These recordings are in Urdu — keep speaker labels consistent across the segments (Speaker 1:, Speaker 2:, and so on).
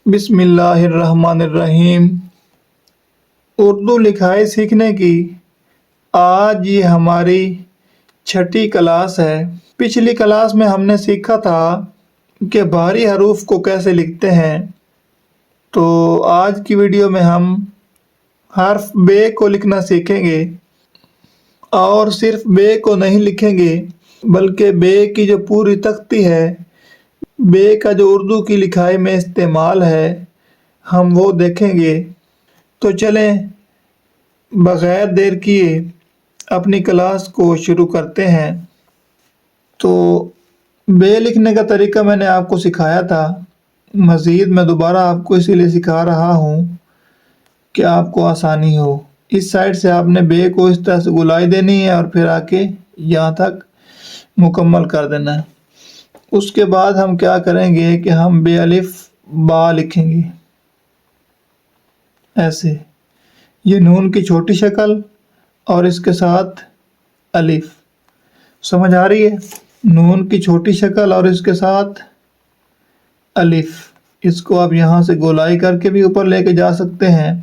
Speaker 1: بسم اللہ الرحمن الرحیم۔ اردو لکھائی سیکھنے کی آج یہ ہماری چھٹی کلاس ہے۔ پچھلی کلاس میں ہم نے سیکھا تھا کہ بھاری حروف کو کیسے لکھتے ہیں، تو آج کی ویڈیو میں ہم حرف بے کو لکھنا سیکھیں گے، اور صرف بے کو نہیں لکھیں گے بلکہ بے کی جو پوری تختی ہے، بے کا جو اردو کی لکھائی میں استعمال ہے، ہم وہ دیکھیں گے۔ تو چلیں بغیر دیر کیے اپنی کلاس کو شروع کرتے ہیں۔ تو بے لکھنے کا طریقہ میں نے آپ کو سکھایا تھا، مزید میں دوبارہ آپ کو اسی لیے سکھا رہا ہوں کہ آپ کو آسانی ہو۔ اس سائڈ سے آپ نے بے کو اس طرح سے گولائی دینی ہے اور پھر آ کے یہاں تک مکمل کر دینا ہے۔ اس کے بعد ہم کیا کریں گے کہ ہم بے الف با لکھیں گے، ایسے۔ یہ نون کی چھوٹی شکل اور اس کے ساتھ الف، سمجھ آ رہی ہے؟ نون کی چھوٹی شکل اور اس کے ساتھ الف، اس کو آپ یہاں سے گولائی کر کے بھی اوپر لے کے جا سکتے ہیں،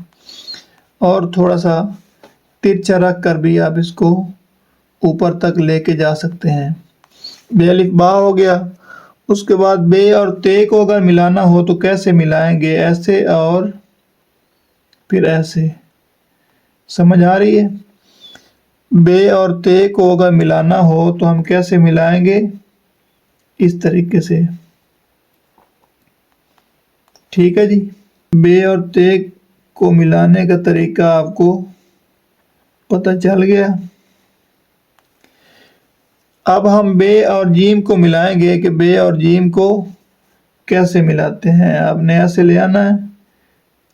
Speaker 1: اور تھوڑا سا ترچھا رکھ کر بھی آپ اس کو اوپر تک لے کے جا سکتے ہیں۔ بے الف با ہو گیا۔ اس کے بعد بے اور تے کو اگر ملانا ہو تو کیسے ملائیں گے؟ ایسے اور پھر ایسے، سمجھ آ رہی ہے؟ بے اور تے کو اگر ملانا ہو تو ہم کیسے ملائیں گے؟ اس طریقے سے، ٹھیک ہے جی۔ بے اور تے کو ملانے کا طریقہ آپ کو پتہ چل گیا۔ اب ہم بے اور جیم کو ملائیں گے کہ بے اور جیم کو کیسے ملاتے ہیں۔ آپ نے ایسے لے آنا ہے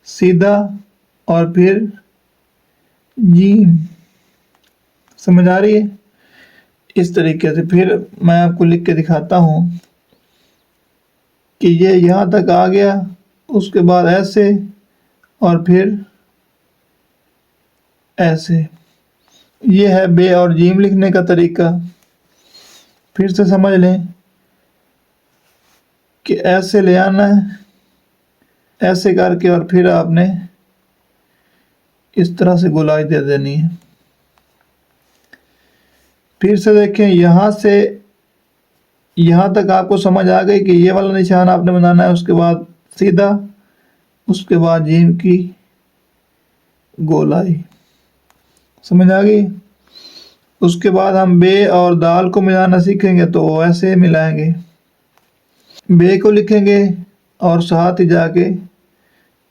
Speaker 1: سیدھا اور پھر جیم، سمجھ آ رہی ہے؟ اس طریقے سے پھر میں آپ کو لکھ کے دکھاتا ہوں کہ یہ یہاں تک آ گیا، اس کے بعد ایسے اور پھر ایسے۔ یہ ہے بے اور جیم لکھنے کا طریقہ۔ پھر سے سمجھ لیں کہ ایسے لے آنا ہے، ایسے کر کے، اور پھر آپ نے اس طرح سے گولائی دے دینی ہے۔ پھر سے دیکھیں، یہاں سے یہاں تک آپ کو سمجھ آ گئی کہ یہ والا نشان آپ نے بنانا ہے، اس کے بعد سیدھا، اس کے بعد جیم کی گولائی، سمجھ آ گئی؟ اس کے بعد ہم بے اور دال کو ملانا سیکھیں گے، تو ایسے ملائیں گے۔ بے کو لکھیں گے اور ساتھ ہی جا کے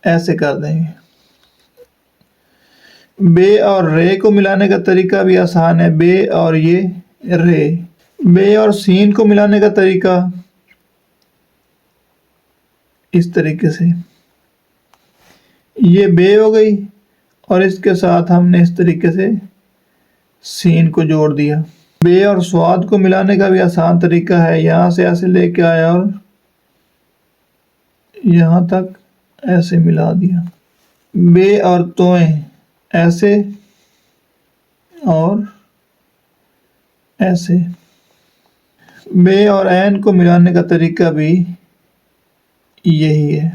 Speaker 1: ایسے کر دیں گے۔ بے اور رے کو ملانے کا طریقہ بھی آسان ہے، بے اور یہ رے۔ بے اور سین کو ملانے کا طریقہ اس طریقے سے، یہ بے ہو گئی اور اس کے ساتھ ہم نے اس طریقے سے سین کو جوڑ دیا۔ بے اور سواد کو ملانے کا بھی آسان طریقہ ہے، یہاں سے ایسے لے کے آیا اور یہاں تک ایسے ملا دیا۔ بے اور توئیں، ایسے اور ایسے۔ بے اور عین کو ملانے کا طریقہ بھی یہی ہے۔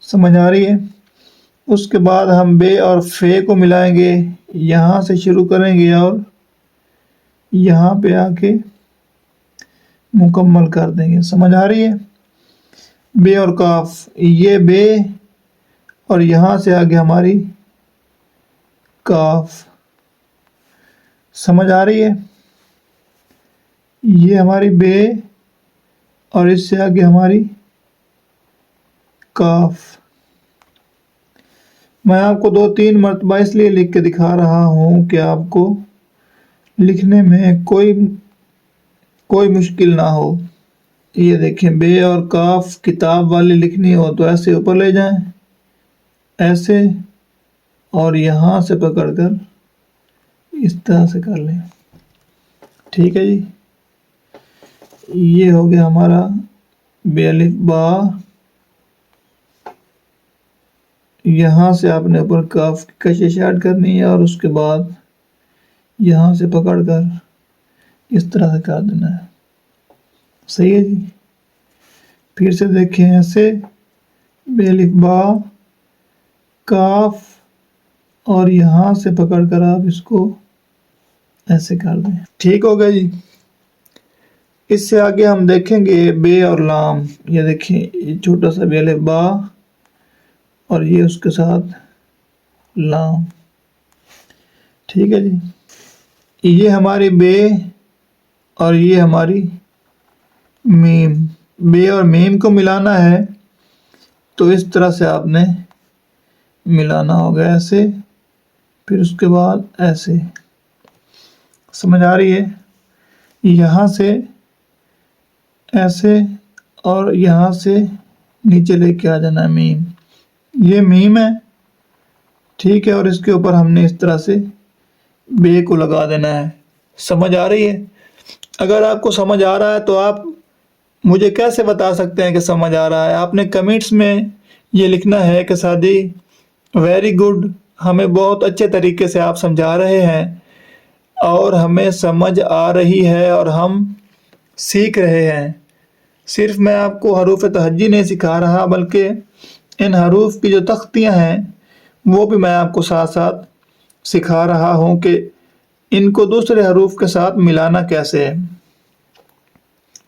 Speaker 1: سمجھ آ رہی ہے؟ اس کے بعد ہم بے اور فے کو ملائیں گے، یہاں سے شروع کریں گے اور یہاں پہ آ کے مکمل کر دیں گے، سمجھ آ رہی ہے؟ بے اور کاف، یہ بے اور یہاں سے آگے ہماری کاف، سمجھ آ رہی ہے؟ یہ ہماری بے اور اس سے آگے ہماری کاف۔ میں آپ کو 2-3 مرتبہ اس لیے لکھ کے دکھا رہا ہوں کہ آپ کو لکھنے میں کوئی مشکل نہ ہو۔ یہ دیکھیں، بے اور کاف کتاب والی لکھنی ہو تو ایسے اوپر لے جائیں، ایسے، اور یہاں سے پکڑ کر اس طرح سے کر لیں، ٹھیک ہے جی؟ یہ ہو گیا ہمارا بے الف با۔ یہاں سے آپ نے اوپر کاف کی کشش ایڈ کرنی ہے اور اس کے بعد یہاں سے پکڑ کر اس طرح سے کر دینا ہے. صحیح ہے جی. پھر سے دیکھیں ایسے بے الف با کاف اور یہاں سے پکڑ کر آپ اس کو ایسے کر دیں. ٹھیک ہو گیا جی. اس سے آگے ہم دیکھیں گے بے اور لام. یہ دیکھیں یہ چھوٹا سا بے الف با اور یہ اس کے ساتھ لام. ٹھیک ہے جی. یہ ہماری بے اور یہ ہماری میم. بے اور میم کو ملانا ہے تو اس طرح سے آپ نے ملانا ہوگا ایسے، پھر اس کے بعد ایسے. سمجھ آ رہی ہے؟ یہاں سے ایسے اور یہاں سے نیچے لے کے آ جانا ہے میم. یہ میم ہے. ٹھیک ہے. اور اس کے اوپر ہم نے اس طرح سے بے کو لگا دینا ہے. سمجھ آ رہی ہے؟ اگر آپ کو سمجھ آ رہا ہے تو آپ مجھے کیسے بتا سکتے ہیں کہ سمجھ آ رہا ہے؟ آپ نے کمنٹس میں یہ لکھنا ہے کہ سعدی ویری گڈ، ہمیں بہت اچھے طریقے سے آپ سمجھا رہے ہیں اور ہمیں سمجھ آ رہی ہے اور ہم سیکھ رہے ہیں. صرف میں آپ کو حروف تہجی نہیں سکھا رہا بلکہ ان حروف کی جو تختیاں ہیں وہ بھی میں آپ کو ساتھ ساتھ سکھا رہا ہوں کہ ان کو دوسرے حروف کے ساتھ ملانا کیسے ہے.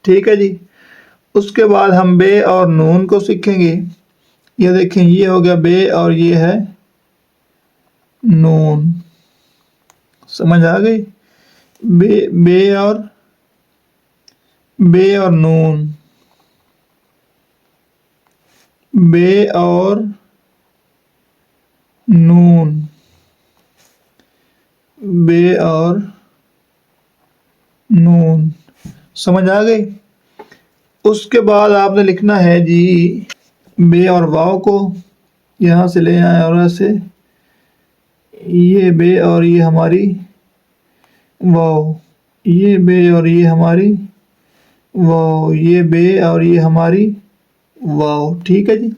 Speaker 1: ٹھیک ہے جی. اس کے بعد ہم بے اور نون کو سیکھیں گے. یہ دیکھیں یہ ہو گیا بے اور یہ ہے نون. سمجھ آ گئی؟ بے اور نون، بے اور نون، بے اور نون. سمجھ آ گئی؟ اس کے بعد آپ نے لکھنا ہے جی بے اور واو کو یہاں سے لے آئے اور ایسے، یہ بے اور یہ ہماری واو، یہ بے اور یہ ہماری واو، یہ بے اور یہ ہماری واو. ٹھیک ہے جی.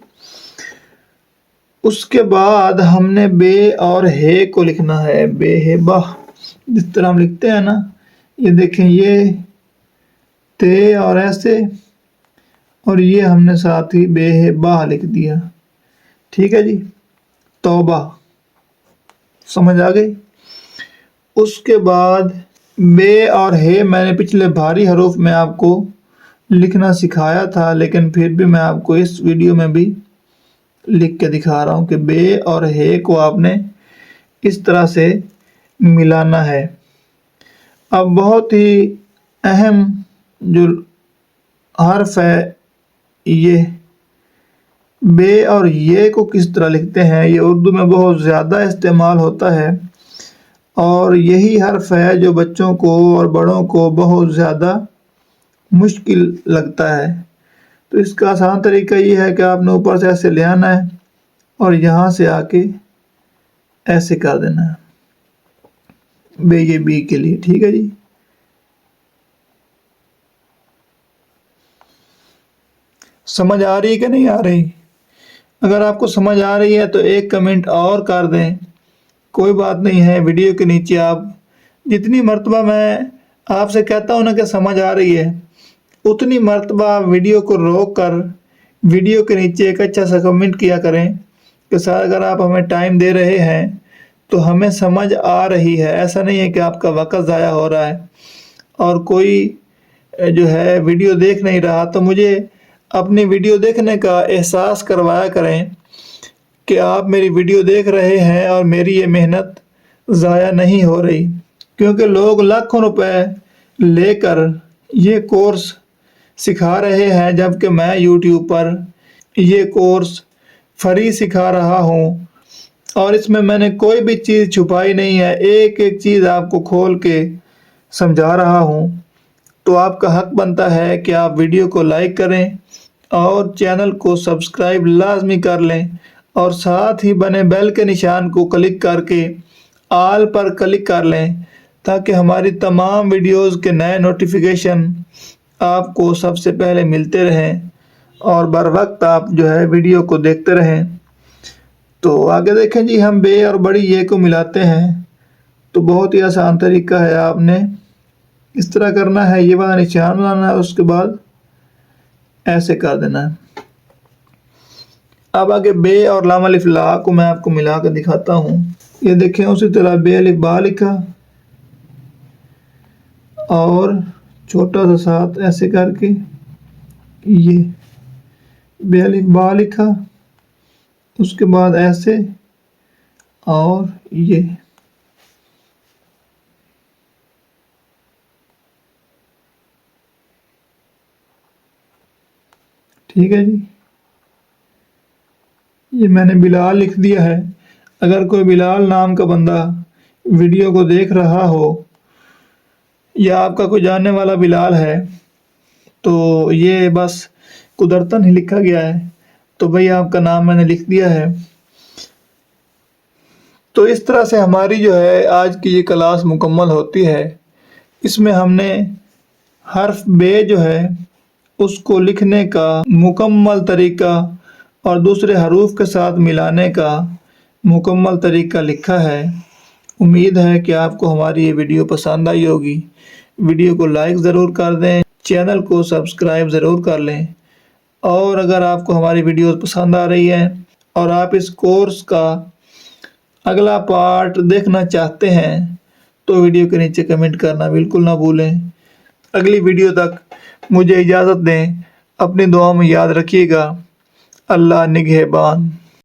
Speaker 1: اس کے بعد ہم نے بے اور ہے کو لکھنا ہے. بے ہے بہ، جس طرح ہم لکھتے ہیں نا. یہ دیکھیں یہ تے اور ایسے اور یہ ہم نے ساتھ ہی بے ہے بہ لکھ دیا. ٹھیک ہے جی. توبہ. سمجھ آ گئی؟ اس کے بعد بے اور ہے میں نے پچھلے بھاری حروف میں آپ کو لکھنا سکھایا تھا، لیکن پھر بھی میں آپ کو اس ویڈیو میں بھی لکھ کے دکھا رہا ہوں کہ بے اور ہے کو آپ نے اس طرح سے ملانا ہے. اب بہت ہی اہم جو حرف ہے یہ بے اور یہ کو کس طرح لکھتے ہیں، یہ اردو میں بہت زیادہ استعمال ہوتا ہے اور یہی حرف ہے جو بچوں کو اور بڑوں کو بہت زیادہ مشکل لگتا ہے. تو اس کا آسان طریقہ یہ ہے کہ آپ نے اوپر سے ایسے لے آنا ہے اور یہاں سے آ کے ایسے کر دینا ہے بے یہ بی کے لیے. ٹھیک ہے جی. سمجھ آ رہی ہے کہ نہیں آ رہی؟ اگر آپ کو سمجھ آ رہی ہے تو ایک کمنٹ اور کر دیں. کوئی بات نہیں ہے، ویڈیو کے نیچے آپ جتنی مرتبہ میں آپ سے کہتا ہوں نا کہ سمجھ آ رہی ہے، اتنی مرتبہ ویڈیو کو روک کر ویڈیو کے نیچے ایک اچھا سا کمنٹ کیا کریں کہ سر اگر آپ ہمیں ٹائم دے رہے ہیں تو ہمیں سمجھ آ رہی ہے. ایسا نہیں ہے کہ آپ کا وقت ضائع ہو رہا ہے اور کوئی جو ہے ویڈیو دیکھ نہیں رہا. تو مجھے اپنی ویڈیو دیکھنے کا احساس کروایا کریں کہ آپ میری ویڈیو دیکھ رہے ہیں اور میری یہ محنت ضائع نہیں ہو رہی. کیونکہ لوگ لاکھوں روپے لے کر یہ کورس سکھا رہے ہیں، جبکہ میں یوٹیوب پر یہ کورس فری سکھا رہا ہوں اور اس میں نے کوئی بھی چیز چھپائی نہیں ہے. ایک ایک چیز آپ کو کھول کے سمجھا رہا ہوں. تو آپ کا حق بنتا ہے کہ آپ ویڈیو کو لائک کریں اور چینل کو سبسکرائب لازمی کر لیں اور ساتھ ہی بنے بیل کے نشان کو کلک کر کے آل پر کلک کر لیں تاکہ ہماری تمام ویڈیوز کے نئے نوٹیفیکیشن آپ کو سب سے پہلے ملتے رہیں اور بر وقت آپ جو ہے ویڈیو کو دیکھتے رہیں. تو آگے دیکھیں جی ہم بے اور بڑی یہ کو ملاتے ہیں تو بہت ہی آسان طریقہ ہے. آپ نے اس طرح کرنا ہے، یہ والا نشان بنانا ہے، اس کے بعد ایسے کر دینا ہے۔ اب آگے بے اور لام الف لا کو میں آپ کو ملا کر دکھاتا ہوں۔ یہ دیکھیں اسی طرح بے الف با لکھا اور چھوٹا سا ساتھ ایسے کر کے یہ بے الف با لکھا، اس کے بعد ایسے اور یہ ٹھیک ہے جی۔ یہ میں نے بلال لکھ دیا ہے۔ اگر کوئی بلال نام کا بندہ ویڈیو کو دیکھ رہا ہو یا آپ کا کوئی جاننے والا بلال ہے تو یہ بس قدرتاً ہی لکھا گیا ہے، تو بھئی آپ کا نام میں نے لکھ دیا ہے۔ تو اس طرح سے ہماری جو ہے آج کی یہ کلاس مکمل ہوتی ہے۔ اس میں ہم نے حرف بے جو ہے اس کو لکھنے کا مکمل طریقہ اور دوسرے حروف کے ساتھ ملانے کا مکمل طریقہ لکھا ہے۔ امید ہے کہ آپ کو ہماری یہ ویڈیو پسند آئی ہوگی۔ ویڈیو کو لائک ضرور کر دیں، چینل کو سبسکرائب ضرور کر لیں، اور اگر آپ کو ہماری ویڈیوز پسند آ رہی ہے اور آپ اس کورس کا اگلا پارٹ دیکھنا چاہتے ہیں تو ویڈیو کے نیچے کمنٹ کرنا بالکل نہ بھولیں۔ اگلی ویڈیو تک مجھے اجازت دیں، اپنی دعاؤں میں یاد رکھیے گا۔ اللہ نگہبان۔